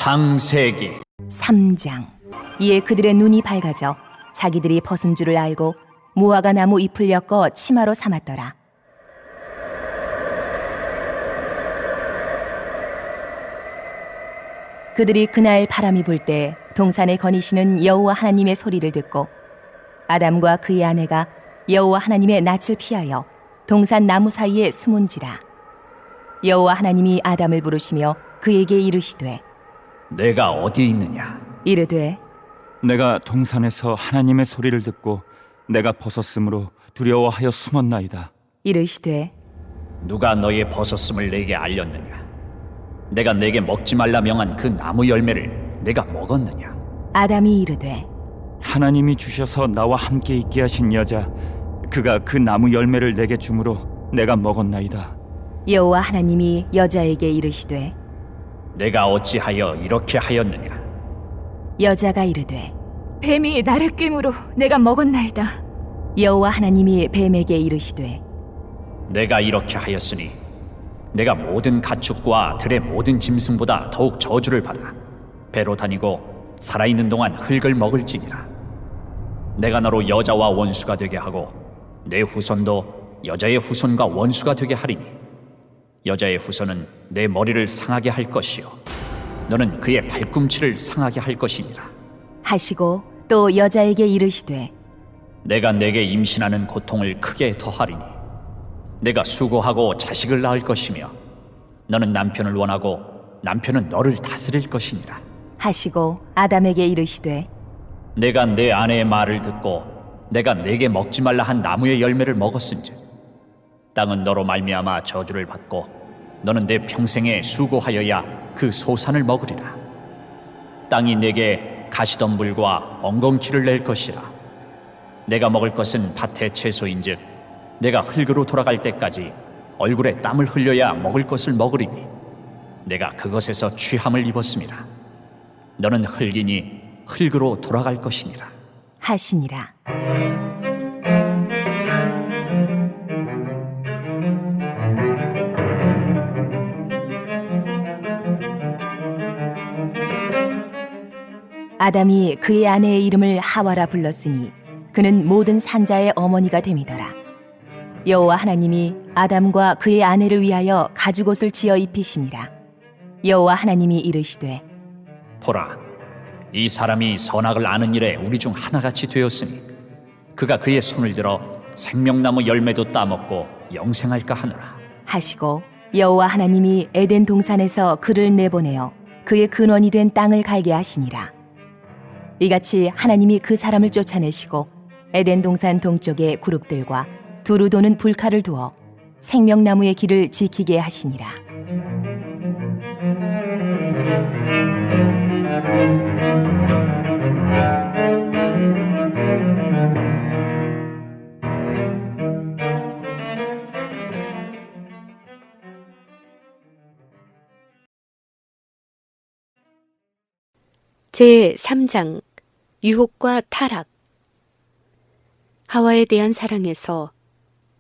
창세기 3장. 이에 그들의 눈이 밝아져 자기들이 벗은 줄을 알고 무화과 나무 잎을 엮어 치마로 삼았더라. 그들이 그날 바람이 불 때 동산에 거니시는 여호와 하나님의 소리를 듣고 아담과 그의 아내가 여호와 하나님의 낯을 피하여 동산 나무 사이에 숨은지라. 여호와 하나님이 아담을 부르시며 그에게 이르시되 내가 어디 있느냐? 이르되 내가 동산에서 하나님의 소리를 듣고 내가 벗었으므로 두려워하여 숨었나이다. 이르시되 누가 너의 벗었음을 내게 알렸느냐? 내가 내게 먹지 말라 명한 그 나무 열매를 내가 먹었느냐? 아담이 이르되 하나님이 주셔서 나와 함께 있게 하신 여자, 그가 그 나무 열매를 내게 주므로 내가 먹었나이다. 여호와 하나님이 여자에게 이르시되 내가 어찌하여 이렇게 하였느냐? 여자가 이르되 뱀이 나를 꿰므로 내가 먹었나이다. 여호와 하나님이 뱀에게 이르시되 내가 이렇게 하였으니 내가 모든 가축과 들의 모든 짐승보다 더욱 저주를 받아 배로 다니고 살아있는 동안 흙을 먹을지니라. 내가 너로 여자와 원수가 되게 하고 내 후손도 여자의 후손과 원수가 되게 하리니 여자의 후손은 내 머리를 상하게 할 것이요 너는 그의 발꿈치를 상하게 할 것이니라. 하시고 또 여자에게 이르시되 내가 내게 임신하는 고통을 크게 더하리니 내가 수고하고 자식을 낳을 것이며 너는 남편을 원하고 남편은 너를 다스릴 것이니라. 하시고 아담에게 이르시되 내가 내 아내의 말을 듣고 내가 내게 먹지 말라 한 나무의 열매를 먹었은즉 땅은 너로 말미암아 저주를 받고 너는 내 평생에 수고하여야 그 소산을 먹으리라. 땅이 내게 가시덤불과 엉겅퀴를 낼 것이라. 내가 먹을 것은 밭의 채소인즉 내가 흙으로 돌아갈 때까지 얼굴에 땀을 흘려야 먹을 것을 먹으리니 내가 그것에서 취함을 입었음이라. 너는 흙이니 흙으로 돌아갈 것이니라. 하시니라. 아담이 그의 아내의 이름을 하와라 불렀으니 그는 모든 산자의 어머니가 됨이더라. 여호와 하나님이 아담과 그의 아내를 위하여 가죽옷을 지어 입히시니라. 여호와 하나님이 이르시되 보라, 이 사람이 선악을 아는 일에 우리 중 하나같이 되었으니 그가 그의 손을 들어 생명나무 열매도 따먹고 영생할까 하노라. 하시고 여호와 하나님이 에덴 동산에서 그를 내보내어 그의 근원이 된 땅을 갈게 하시니라. 이같이 하나님이 그 사람을 쫓아내시고 에덴 동산 동쪽에 그룹들과 두루 도는 불칼을 두어 생명나무의 길을 지키게 하시니라. 제3장 유혹과 타락. 하와에 대한 사랑에서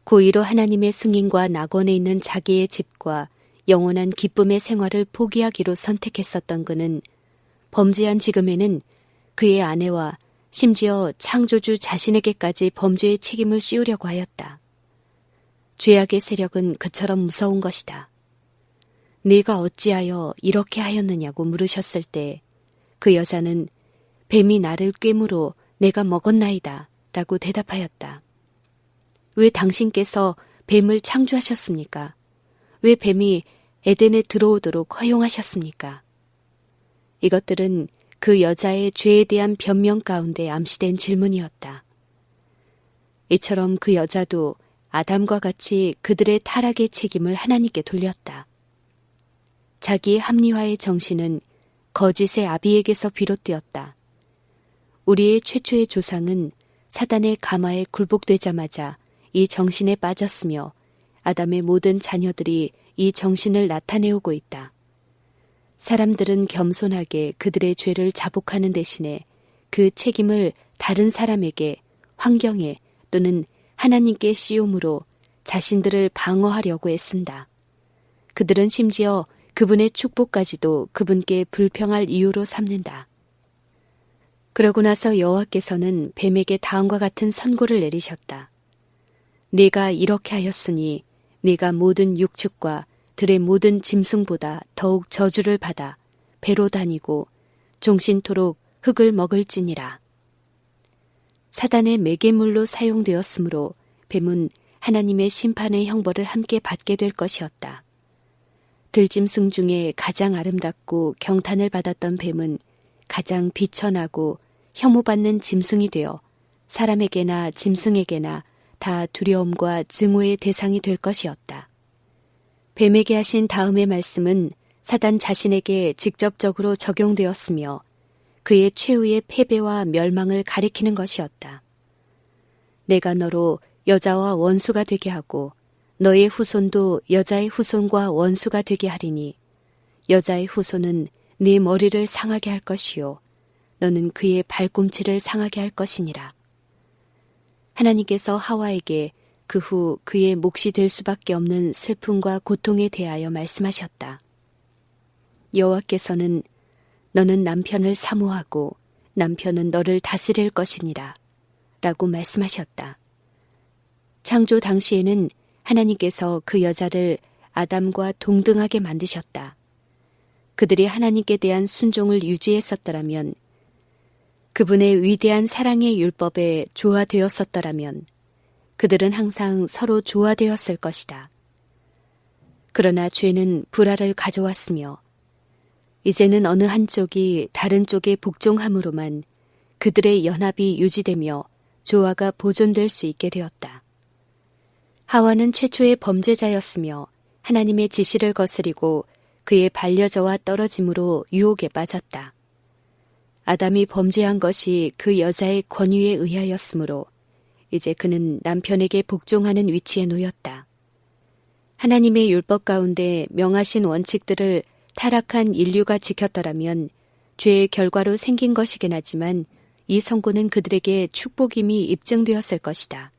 고의로 하나님의 승인과 낙원에 있는 자기의 집과 영원한 기쁨의 생활을 포기하기로 선택했었던 그는 범죄한 지금에는 그의 아내와 심지어 창조주 자신에게까지 범죄의 책임을 씌우려고 하였다. 죄악의 세력은 그처럼 무서운 것이다. 네가 어찌하여 이렇게 하였느냐고 물으셨을 때 그 여자는 뱀이 나를 꿰므로 내가 먹었나이다 라고 대답하였다. 왜 당신께서 뱀을 창조하셨습니까? 왜 뱀이 에덴에 들어오도록 허용하셨습니까? 이것들은 그 여자의 죄에 대한 변명 가운데 암시된 질문이었다. 이처럼 그 여자도 아담과 같이 그들의 타락의 책임을 하나님께 돌렸다. 자기의 합리화의 정신은 거짓의 아비에게서 비롯되었다. 우리의 최초의 조상은 사단의 가마에 굴복되자마자 이 정신에 빠졌으며 아담의 모든 자녀들이 이 정신을 나타내오고 있다. 사람들은 겸손하게 그들의 죄를 자복하는 대신에 그 책임을 다른 사람에게, 환경에 또는 하나님께 씌움으로 자신들을 방어하려고 애쓴다. 그들은 심지어 그분의 축복까지도 그분께 불평할 이유로 삼는다. 그러고 나서 여호와께서는 뱀에게 다음과 같은 선고를 내리셨다. 네가 이렇게 하였으니 네가 모든 육축과 들의 모든 짐승보다 더욱 저주를 받아 배로 다니고 종신토록 흙을 먹을지니라. 사단의 매개물로 사용되었으므로 뱀은 하나님의 심판의 형벌을 함께 받게 될 것이었다. 들짐승 중에 가장 아름답고 경탄을 받았던 뱀은 가장 비천하고 혐오받는 짐승이 되어 사람에게나 짐승에게나 다 두려움과 증오의 대상이 될 것이었다. 뱀에게 하신 다음의 말씀은 사단 자신에게 직접적으로 적용되었으며 그의 최후의 패배와 멸망을 가리키는 것이었다. 내가 너로 여자와 원수가 되게 하고 너의 후손도 여자의 후손과 원수가 되게 하리니 여자의 후손은 네 머리를 상하게 할 것이요 너는 그의 발꿈치를 상하게 할 것이니라. 하나님께서 하와에게 그 후 그의 몫이 될 수밖에 없는 슬픔과 고통에 대하여 말씀하셨다. 여호와께서는 너는 남편을 사모하고 남편은 너를 다스릴 것이니라 라고 말씀하셨다. 창조 당시에는 하나님께서 그 여자를 아담과 동등하게 만드셨다. 그들이 하나님께 대한 순종을 유지했었더라면, 그분의 위대한 사랑의 율법에 조화되었었더라면 그들은 항상 서로 조화되었을 것이다. 그러나 죄는 불화를 가져왔으며 이제는 어느 한쪽이 다른 쪽에 복종함으로만 그들의 연합이 유지되며 조화가 보존될 수 있게 되었다. 하와는 최초의 범죄자였으며 하나님의 지시를 거스리고 그의 반려자와 떨어짐으로 유혹에 빠졌다. 아담이 범죄한 것이 그 여자의 권유에 의하였으므로 이제 그는 남편에게 복종하는 위치에 놓였다. 하나님의 율법 가운데 명하신 원칙들을 타락한 인류가 지켰더라면 죄의 결과로 생긴 것이긴 하지만 이 선고는 그들에게 축복임이 입증되었을 것이다.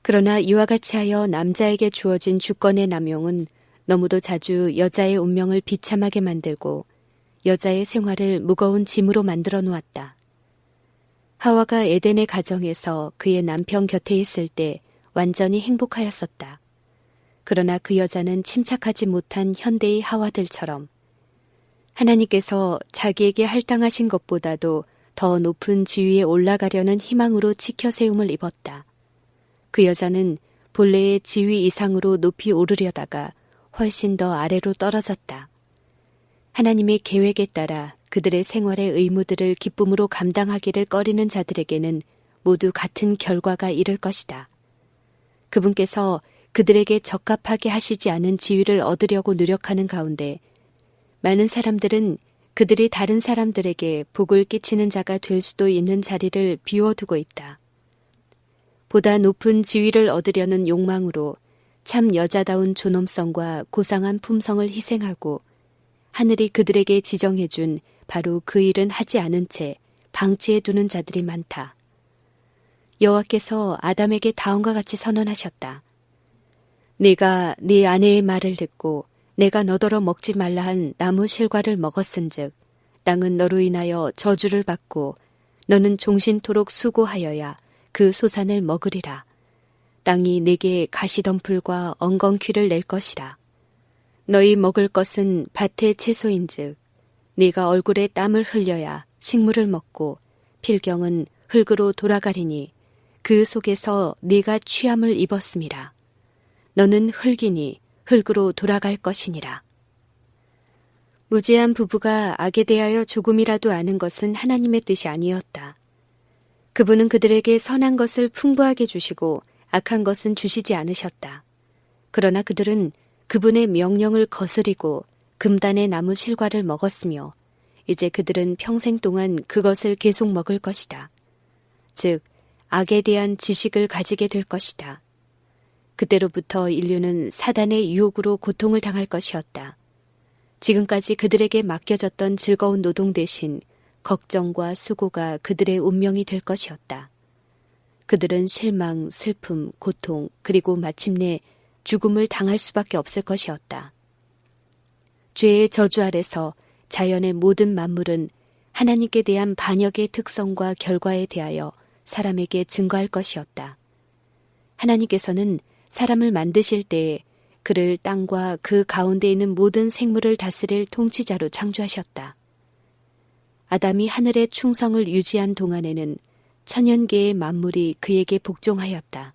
그러나 이와 같이 하여 남자에게 주어진 주권의 남용은 너무도 자주 여자의 운명을 비참하게 만들고 여자의 생활을 무거운 짐으로 만들어 놓았다. 하와가 에덴의 가정에서 그의 남편 곁에 있을 때 완전히 행복하였었다. 그러나 그 여자는 침착하지 못한 현대의 하와들처럼 하나님께서 자기에게 할당하신 것보다도 더 높은 지위에 올라가려는 희망으로 치켜 세움을 입었다. 그 여자는 본래의 지위 이상으로 높이 오르려다가 훨씬 더 아래로 떨어졌다. 하나님의 계획에 따라 그들의 생활의 의무들을 기쁨으로 감당하기를 꺼리는 자들에게는 모두 같은 결과가 이를 것이다. 그분께서 그들에게 적합하게 하시지 않은 지위를 얻으려고 노력하는 가운데 많은 사람들은 그들이 다른 사람들에게 복을 끼치는 자가 될 수도 있는 자리를 비워두고 있다. 보다 높은 지위를 얻으려는 욕망으로 참 여자다운 존엄성과 고상한 품성을 희생하고 하늘이 그들에게 지정해준 바로 그 일은 하지 않은 채 방치해 두는 자들이 많다. 여호와께서 아담에게 다음과 같이 선언하셨다. 네가 네 아내의 말을 듣고 내가 너더러 먹지 말라 한 나무 실과를 먹었은즉 땅은 너로 인하여 저주를 받고 너는 종신토록 수고하여야 그 소산을 먹으리라. 땅이 내게 가시덤불과 엉겅퀴를 낼 것이라. 너희 먹을 것은 밭의 채소인즉 네가 얼굴에 땀을 흘려야 식물을 먹고 필경은 흙으로 돌아가리니 그 속에서 네가 취함을 입었음이라. 너는 흙이니 흙으로 돌아갈 것이니라. 무지한 부부가 악에 대하여 조금이라도 아는 것은 하나님의 뜻이 아니었다. 그분은 그들에게 선한 것을 풍부하게 주시고 악한 것은 주시지 않으셨다. 그러나 그들은 그분의 명령을 거스리고 금단의 나무 실과를 먹었으며 이제 그들은 평생 동안 그것을 계속 먹을 것이다. 즉, 악에 대한 지식을 가지게 될 것이다. 그때로부터 인류는 사단의 유혹으로 고통을 당할 것이었다. 지금까지 그들에게 맡겨졌던 즐거운 노동 대신 걱정과 수고가 그들의 운명이 될 것이었다. 그들은 실망, 슬픔, 고통, 그리고 마침내 죽음을 당할 수밖에 없을 것이었다. 죄의 저주 아래서 자연의 모든 만물은 하나님께 대한 반역의 특성과 결과에 대하여 사람에게 증거할 것이었다. 하나님께서는 사람을 만드실 때에 그를 땅과 그 가운데 있는 모든 생물을 다스릴 통치자로 창조하셨다. 아담이 하늘의 충성을 유지한 동안에는 천연계의 만물이 그에게 복종하였다.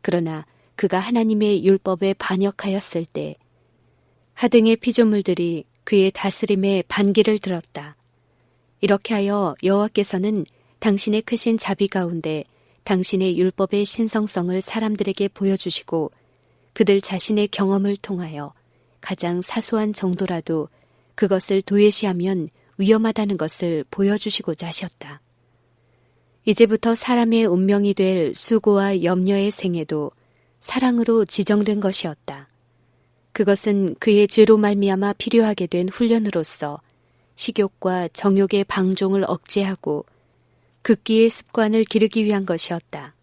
그러나 그가 하나님의 율법에 반역하였을 때 하등의 피조물들이 그의 다스림에 반기를 들었다. 이렇게 하여 여호와께서는 당신의 크신 자비 가운데 당신의 율법의 신성성을 사람들에게 보여주시고 그들 자신의 경험을 통하여 가장 사소한 정도라도 그것을 도외시하면 위험하다는 것을 보여주시고자 하셨다. 이제부터 사람의 운명이 될 수고와 염려의 생애도 사랑으로 지정된 것이었다. 그것은 그의 죄로 말미암아 필요하게 된 훈련으로서 식욕과 정욕의 방종을 억제하고 극기의 습관을 기르기 위한 것이었다.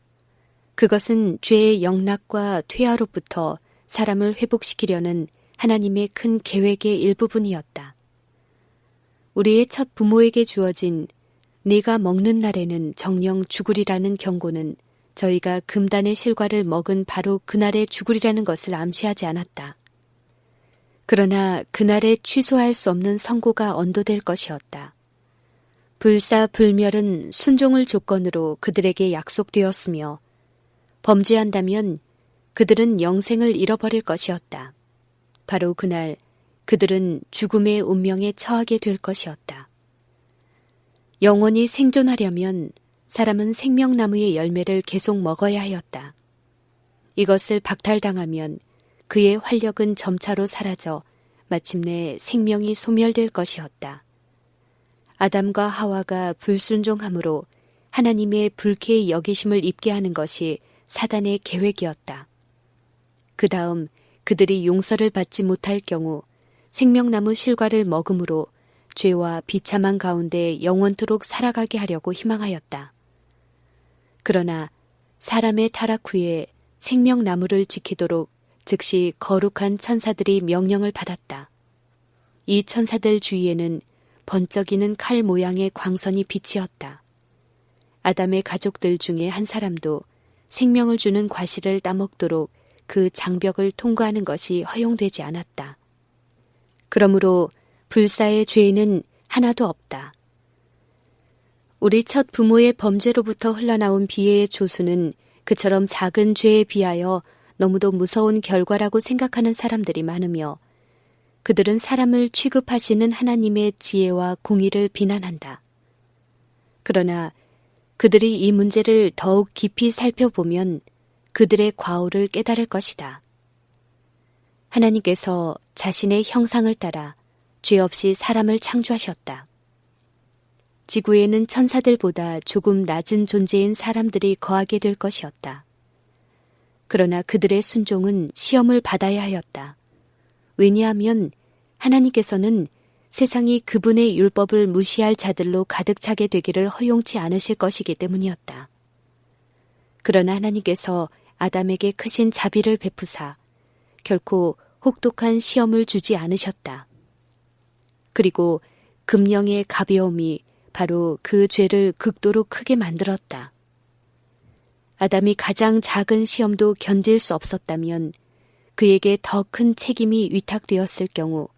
그것은 죄의 영락과 퇴화로부터 사람을 회복시키려는 하나님의 큰 계획의 일부분이었다. 우리의 첫 부모에게 주어진 네가 먹는 날에는 정령 죽으리라는 경고는 저희가 금단의 실과를 먹은 바로 그날에 죽으리라는 것을 암시하지 않았다. 그러나 그날에 취소할 수 없는 선고가 언도될 것이었다. 불사불멸은 순종을 조건으로 그들에게 약속되었으며 범죄한다면 그들은 영생을 잃어버릴 것이었다. 바로 그날 그들은 죽음의 운명에 처하게 될 것이었다. 영원히 생존하려면 사람은 생명나무의 열매를 계속 먹어야 하였다. 이것을 박탈당하면 그의 활력은 점차로 사라져 마침내 생명이 소멸될 것이었다. 아담과 하와가 불순종함으로 하나님의 불쾌의 여기심을 입게 하는 것이 사단의 계획이었다. 그 다음 그들이 용서를 받지 못할 경우 생명나무 실과를 먹음으로 죄와 비참한 가운데 영원토록 살아가게 하려고 희망하였다. 그러나 사람의 타락 후에 생명나무를 지키도록 즉시 거룩한 천사들이 명령을 받았다. 이 천사들 주위에는 번쩍이는 칼 모양의 광선이 비치었다. 아담의 가족들 중에 한 사람도 생명을 주는 과실을 따먹도록 그 장벽을 통과하는 것이 허용되지 않았다. 그러므로 불사의 죄는 하나도 없다. 우리 첫 부모의 범죄로부터 흘러나온 비애의 조수는 그처럼 작은 죄에 비하여 너무도 무서운 결과라고 생각하는 사람들이 많으며 그들은 사람을 취급하시는 하나님의 지혜와 공의를 비난한다. 그러나 그들이 이 문제를 더욱 깊이 살펴보면 그들의 과오를 깨달을 것이다. 하나님께서 자신의 형상을 따라 죄 없이 사람을 창조하셨다. 지구에는 천사들보다 조금 낮은 존재인 사람들이 거하게 될 것이었다. 그러나 그들의 순종은 시험을 받아야 하였다. 왜냐하면 하나님께서는 세상이 그분의 율법을 무시할 자들로 가득 차게 되기를 허용치 않으실 것이기 때문이었다. 그러나 하나님께서 아담에게 크신 자비를 베푸사 결코 혹독한 시험을 주지 않으셨다. 그리고 금령의 가벼움이 바로 그 죄를 극도로 크게 만들었다. 아담이 가장 작은 시험도 견딜 수 없었다면 그에게 더 큰 책임이 위탁되었을 경우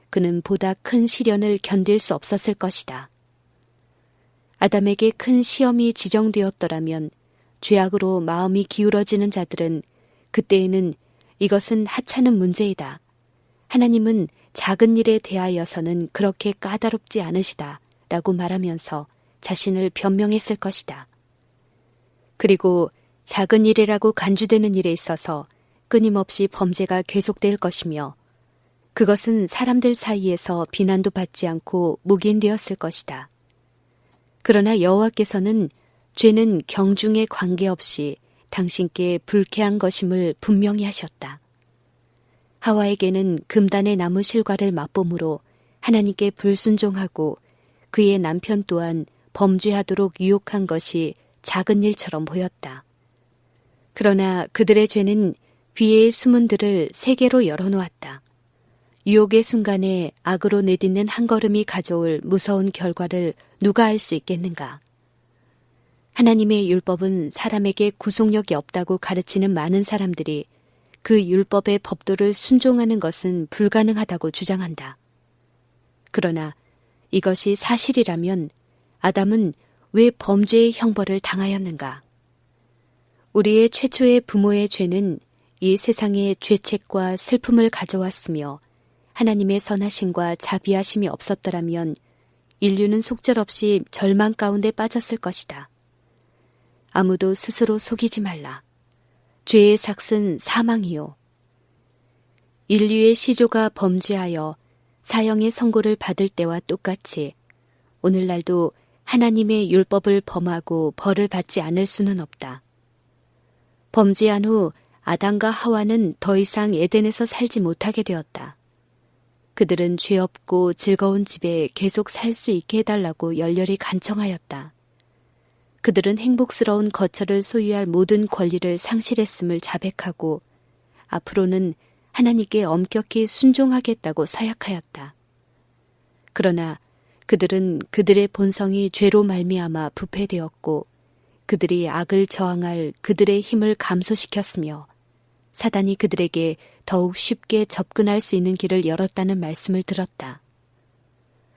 그는 보다 큰 시련을 견딜 수 없었을 것이다. 아담에게 큰 시험이 지정되었더라면 죄악으로 마음이 기울어지는 자들은 그때에는 이것은 하찮은 문제이다. 하나님은 작은 일에 대하여서는 그렇게 까다롭지 않으시다 라고 말하면서 자신을 변명했을 것이다. 그리고 작은 일이라고 간주되는 일에 있어서 끊임없이 범죄가 계속될 것이며 그것은 사람들 사이에서 비난도 받지 않고 묵인되었을 것이다. 그러나 여호와께서는 죄는 경중에 관계없이 당신께 불쾌한 것임을 분명히 하셨다. 하와에게는 금단의 나무 실과를 맛봄으로 하나님께 불순종하고 그의 남편 또한 범죄하도록 유혹한 것이 작은 일처럼 보였다. 그러나 그들의 죄는 비애의 수문들을 세계로 열어놓았다. 유혹의 순간에 악으로 내딛는 한 걸음이 가져올 무서운 결과를 누가 알 수 있겠는가? 하나님의 율법은 사람에게 구속력이 없다고 가르치는 많은 사람들이 그 율법의 법도를 순종하는 것은 불가능하다고 주장한다. 그러나 이것이 사실이라면 아담은 왜 범죄의 형벌을 당하였는가? 우리의 최초의 부모의 죄는 이 세상에 죄책과 슬픔을 가져왔으며 하나님의 선하심과 자비하심이 없었더라면 인류는 속절없이 절망 가운데 빠졌을 것이다. 아무도 스스로 속이지 말라. 죄의 삭은 사망이요. 인류의 시조가 범죄하여 사형의 선고를 받을 때와 똑같이 오늘날도 하나님의 율법을 범하고 벌을 받지 않을 수는 없다. 범죄한 후 아담과 하와는 더 이상 에덴에서 살지 못하게 되었다. 그들은 죄 없고 즐거운 집에 계속 살 수 있게 해달라고 열렬히 간청하였다. 그들은 행복스러운 거처를 소유할 모든 권리를 상실했음을 자백하고 앞으로는 하나님께 엄격히 순종하겠다고 서약하였다. 그러나 그들은 그들의 본성이 죄로 말미암아 부패되었고 그들이 악을 저항할 그들의 힘을 감소시켰으며 사단이 그들에게 더욱 쉽게 접근할 수 있는 길을 열었다는 말씀을 들었다.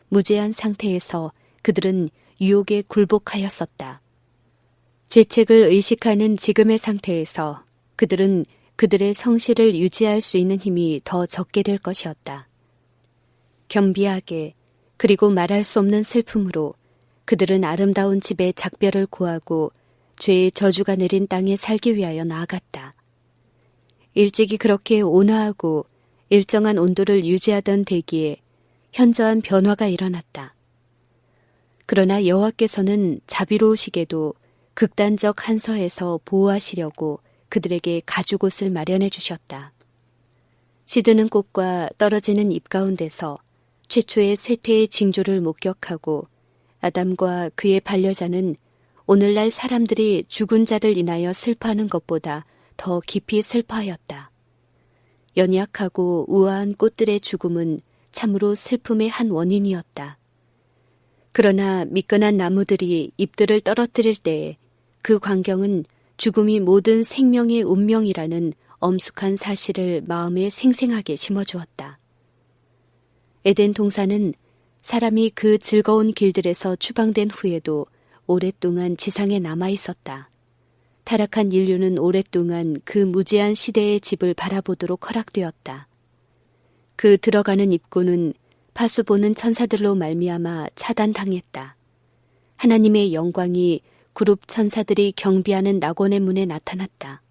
무죄한 상태에서 그들은 유혹에 굴복하였었다. 죄책을 의식하는 지금의 상태에서 그들은 그들의 성실을 유지할 수 있는 힘이 더 적게 될 것이었다. 겸비하게 그리고 말할 수 없는 슬픔으로 그들은 아름다운 집에 작별을 구하고 죄의 저주가 내린 땅에 살기 위하여 나아갔다. 일찍이 그렇게 온화하고 일정한 온도를 유지하던 대기에 현저한 변화가 일어났다. 그러나 여호와께서는 자비로우시게도 극단적 한서에서 보호하시려고 그들에게 가죽옷을 마련해 주셨다. 시드는 꽃과 떨어지는 잎 가운데서 최초의 쇠퇴의 징조를 목격하고 아담과 그의 반려자는 오늘날 사람들이 죽은 자를 인하여 슬퍼하는 것보다 더 깊이 슬퍼하였다. 연약하고 우아한 꽃들의 죽음은 참으로 슬픔의 한 원인이었다. 그러나 미끈한 나무들이 잎들을 떨어뜨릴 때에 그 광경은 죽음이 모든 생명의 운명이라는 엄숙한 사실을 마음에 생생하게 심어주었다. 에덴 동산은 사람이 그 즐거운 길들에서 추방된 후에도 오랫동안 지상에 남아 있었다. 타락한 인류는 오랫동안 그 무제한 시대의 집을 바라보도록 허락되었다. 그 들어가는 입구는 파수 보는 천사들로 말미암아 차단당했다. 하나님의 영광이 그룹 천사들이 경비하는 낙원의 문에 나타났다.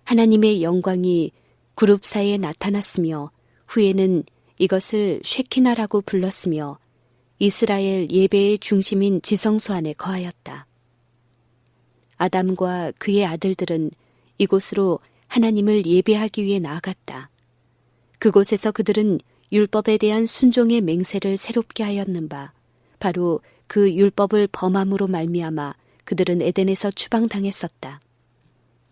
하나님의 영광이 그룹 사이에 나타났으며 후에는 이것을 쉐키나라고 불렀으며 이스라엘 예배의 중심인 지성소 안에 거하였다. 아담과 그의 아들들은 이곳으로 하나님을 예배하기 위해 나아갔다. 그곳에서 그들은 율법에 대한 순종의 맹세를 새롭게 하였는 바 바로 그 율법을 범함으로 말미암아 그들은 에덴에서 추방당했었다.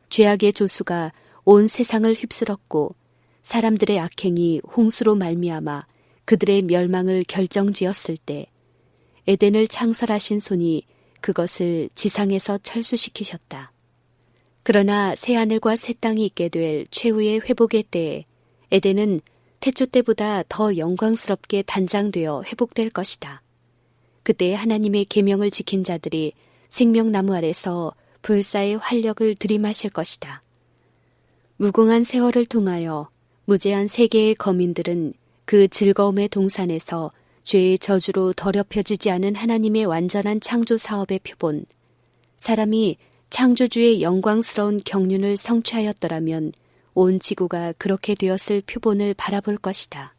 죄악의 조수가 온 세상을 휩쓸었고 사람들의 악행이 홍수로 말미암아 그들의 멸망을 결정지었을 때 에덴을 창설하신 손이 그것을 지상에서 철수시키셨다. 그러나 새하늘과 새 땅이 있게 될 최후의 회복의 때에 에덴은 태초 때보다 더 영광스럽게 단장되어 회복될 것이다. 그때 하나님의 계명을 지킨 자들이 생명나무 아래서 불사의 활력을 들이마실 것이다. 무궁한 세월을 통하여 무제한 세계의 거민들은 그 즐거움의 동산에서 죄의 저주로 더럽혀지지 않은 하나님의 완전한 창조 사업의 표본, 사람이 창조주의 영광스러운 경륜을 성취하였더라면 온 지구가 그렇게 되었을 표본을 바라볼 것이다.